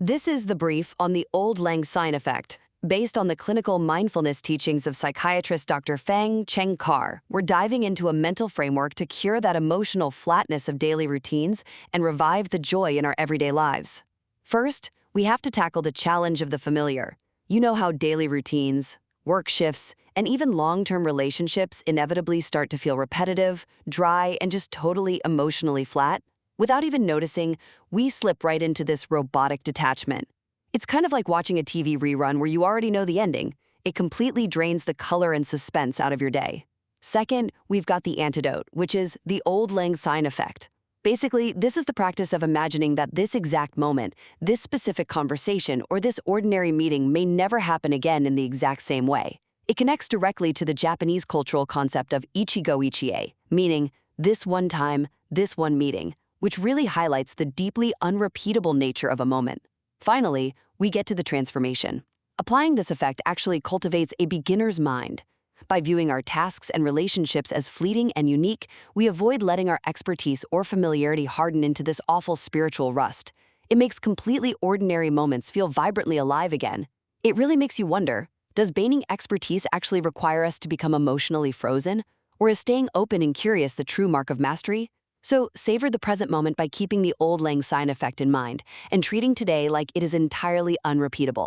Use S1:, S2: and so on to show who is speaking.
S1: This is the brief on the Auld Lang Syne Effect. Based on the clinical mindfulness teachings of psychiatrist Dr. Phang Cheng Kar, we're diving into a mental framework to cure that emotional flatness of daily routines and revive the joy in our everyday lives. First, we have to tackle the challenge of the familiar. You know how daily routines, work shifts, and even long-term relationships inevitably start to feel repetitive, dry, and just totally emotionally flat? Without even noticing, we slip right into this robotic detachment. It's kind of like watching a TV rerun where you already know the ending. It completely drains the color and suspense out of your day. Second, we've got the antidote, which is the Auld Lang Syne Effect. Basically, this is the practice of imagining that this exact moment, this specific conversation, or this ordinary meeting may never happen again in the exact same way. It connects directly to the Japanese cultural concept of Ichigo Ichie, meaning this one time, this one meeting, which really highlights the deeply unrepeatable nature of a moment. Finally, we get to the transformation. Applying this effect actually cultivates a beginner's mind. By viewing our tasks and relationships as fleeting and unique, we avoid letting our expertise or familiarity harden into this awful spiritual rust. It makes completely ordinary moments feel vibrantly alive again. It really makes you wonder, does gaining expertise actually require us to become emotionally frozen? Or is staying open and curious the true mark of mastery? So savor the present moment by keeping the Auld Lang Syne effect in mind and treating today like it is entirely unrepeatable.